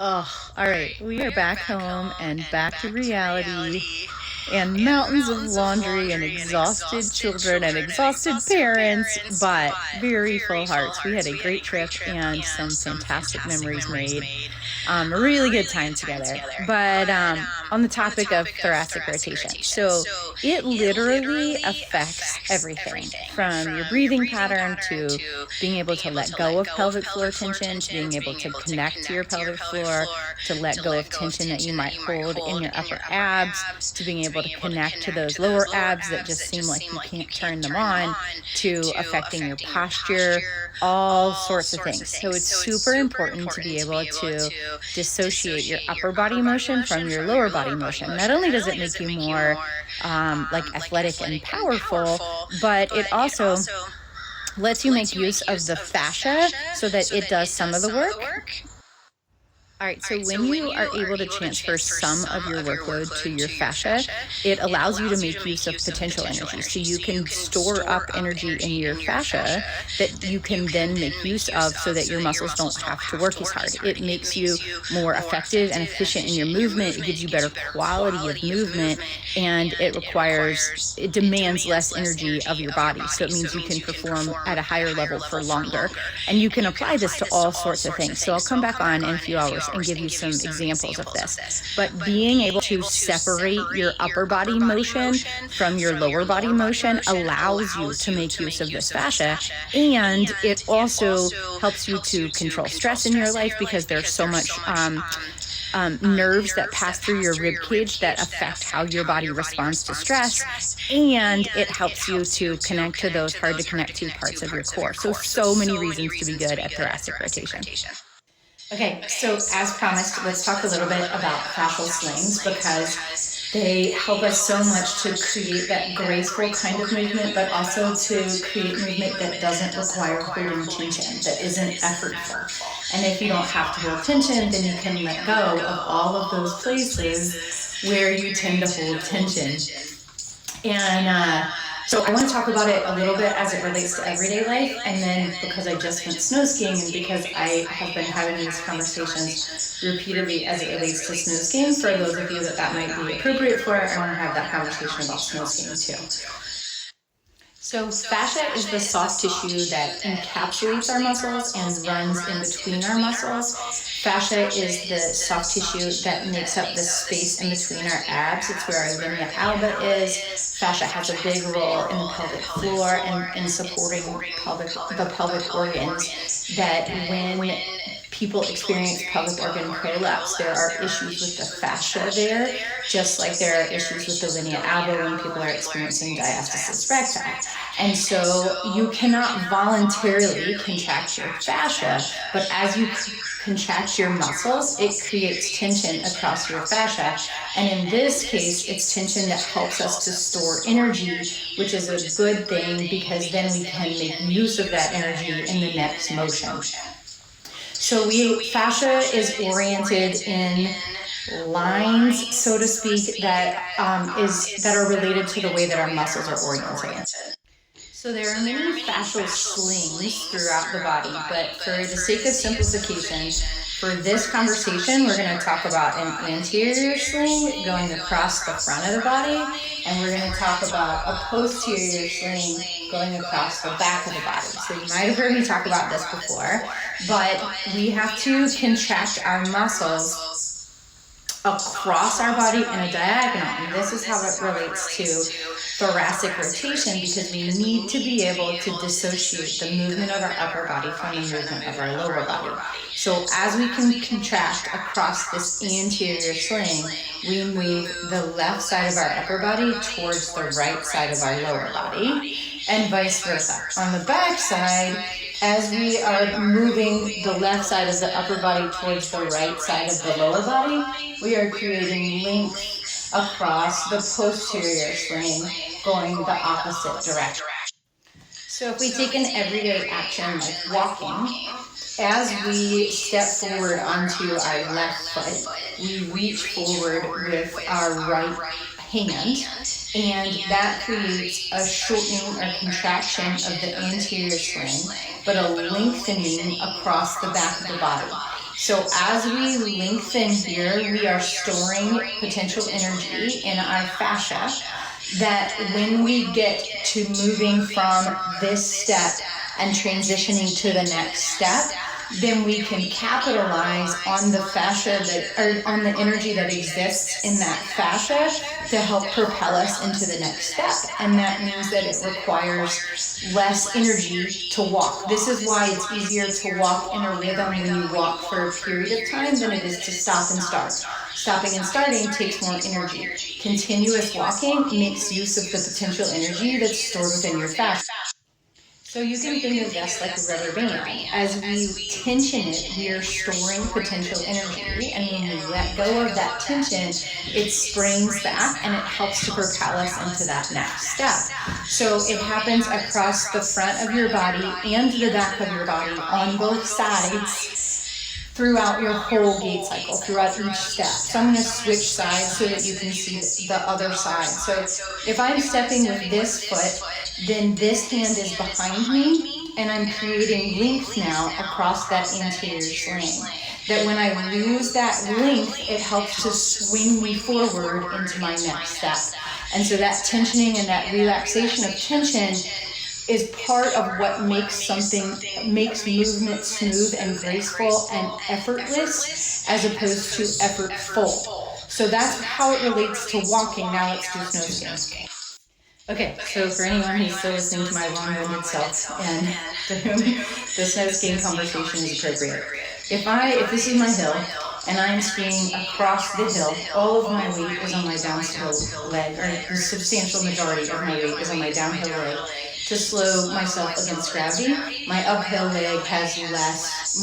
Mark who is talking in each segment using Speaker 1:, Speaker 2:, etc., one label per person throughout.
Speaker 1: Oh, all right. We are back home and back to reality and mountains of laundry and exhausted children and exhausted parents, but very full hearts. We had a great trip and some fantastic memories made. A really good time together. But on the topic of thoracic rotation, so it literally affects everything from your breathing pattern to being able to let go of pelvic floor tension, to being able to connect to your pelvic floor, to let go of tension that you might hold in your upper abs, to being able to connect to those lower abs that just seem like you can't turn them on, to affecting your posture, all sorts of things. So it's super important to be able to dissociate your upper body motion from your lower body motion. Not only does it make you more like athletic and powerful, but it also lets you make use of the fascia so that it does some of the work. All right, so when you are able to transfer some of your workload to your fascia, it allows you to make use of potential energy. So you can store up energy in your fascia that you can then make use of so that your muscles don't have to work as hard. It makes you more effective and efficient in your movement. It gives you better quality of movement, and it demands less energy of your body. So it means you can perform at a higher level for longer. And you can apply this to all sorts of things. So I'll come back on in a few hours and give you some examples of this. But being able to separate your upper body motion from your lower body motion allows you to make use of this fascia, and it also helps you to control stress in your life because there's so much nerves that pass through your rib cage that affect how your body responds to stress, and it helps you to connect to those hard to connect to parts of your core. So many reasons to be good at thoracic rotation. Okay, so as promised, let's talk a little bit about fascial slings because they help us so much to create that graceful kind of movement, but also to create movement that doesn't require holding tension, that isn't effortful. And if you don't have to hold tension, then you can let go of all of those places where you tend to hold tension. And so I want to talk about it a little bit as it relates to everyday life, and then because I just went snow skiing and because I have been having these conversations repeatedly as it relates to snow skiing, for those of you that might be appropriate for, I want to have that conversation about snow skiing too. So fascia is the soft tissue that encapsulates our muscles and runs in between our muscles. Fascia is the soft tissue that makes up the space in between our abs. It's where our linea alba is. Fascia has a big role in the pelvic floor and in supporting the pelvic organs, that when people experience pelvic organ prolapse, there are issues with the fascia there, just like there are issues with the linea alba when people are experiencing diastasis recti. And so you cannot voluntarily contract your fascia, but as you contract your muscles, it creates tension across your fascia. And in this case, it's tension that helps us to store energy, which is a good thing because then we can make use of that energy in the next motion. So fascia is oriented in lines, so to speak, that are related to the way that our muscles are oriented. So there are many fascial slings throughout the body, but for the sake of simplification, for this conversation, we're going to talk about an anterior sling going across the front of the body, and we're going to talk about a posterior sling going across the back of the body. So you might have heard me talk about this before, but we have to contract our muscles across our body in a diagonal, and this is how it relates to thoracic rotation, because we need to be able to dissociate the movement of our upper body from the movement of our lower body. So as we can contract across this anterior sling, we move the left side of our upper body towards the right side of our lower body, and vice versa. On the back side, as we are moving the left side of the upper body towards the right side of the lower body, we are creating length across the posterior sling going the opposite direction. So if we take an everyday action like walking, as we step forward onto our left foot, we reach forward with our right hand, and that creates a shortening or contraction of the anterior sling, but a lengthening across the back of the body. So as we lengthen here, we are storing potential energy in our fascia that when we get to moving from this step and transitioning to the next step, then we can capitalize on the fascia or on the energy that exists in that fascia to help propel us into the next step. And that means that it requires less energy to walk. This is why it's easier to walk in a rhythm when you walk for a period of time than it is to stop and start. Stopping and starting takes more energy. Continuous walking makes use of the potential energy that's stored within your fascia. So you can think of this like a rubber band. As we tension it, we are storing potential energy, and when we let go of that tension, it springs back and it helps to propel us into that next step. So it happens across the front of your body and the back of your body on both sides throughout your whole gait cycle, throughout each step. So I'm going to switch sides so that you can see the other side. So if I'm stepping with this foot, then this hand is behind me, and I'm creating length now across that anterior sling. That when I lose that length, it helps to swing me forward into my next step. And so that tensioning and that relaxation of tension is part of what makes movement smooth and graceful and effortless as opposed to effortful. So that's how it relates to walking. Now let's do snow skiing. Okay, so for anyone who's still listening to my long-winded self and to whom the snow skiing conversation is appropriate. If this is my hill and I'm skiing across the hill, all of my weight is on my downhill leg, or the substantial majority of my weight is on my downhill leg. To slow myself against gravity, my uphill leg has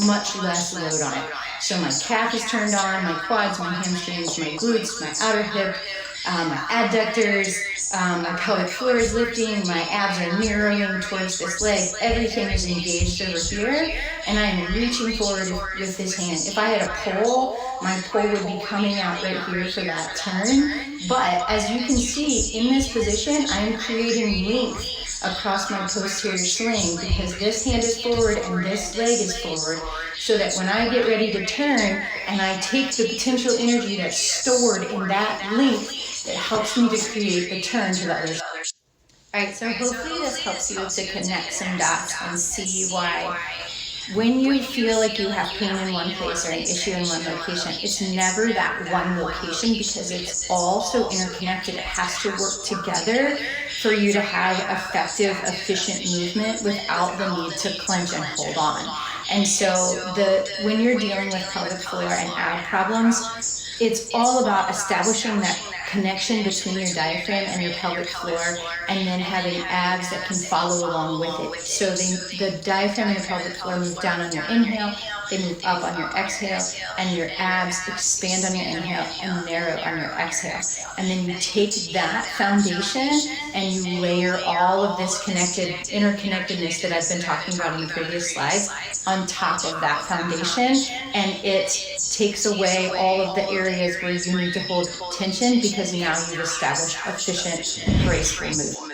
Speaker 1: much less load on it. So my calf is turned on, my quads, my hamstrings, my glutes, my outer hip, my adductors, my pelvic floor is lifting, my abs are mirroring towards this leg. Everything is engaged over here, and I'm reaching forward with this hand. If I had a pole, my pole would be coming out right here for that turn. But as you can see, in this position, I'm creating length across my posterior sling because this hand is forward and this leg is forward, so that when I get ready to turn and I take the potential energy that's stored in that length, it helps me to create the turn to the other side. Alright, so hopefully this helps you to connect some dots and see why when you feel like you have pain in one place or an issue in one location, it's never that one location because it's all so interconnected. It has to work together for you to have effective, efficient movement without the need to clench and hold on. And so when you're dealing with pelvic floor and ab problems, it's all about establishing that connection between your diaphragm and your pelvic floor, and then having abs that can follow along with it. So the diaphragm and the pelvic floor move down on your inhale, they move up on your exhale, and your abs expand on your inhale and narrow on your exhale. And then you take that foundation and you layer all of this interconnectedness that I've been talking about in the previous slides on top of that foundation, and it takes away all of the areas where you need to hold tension because now you've established efficient, graceful movement.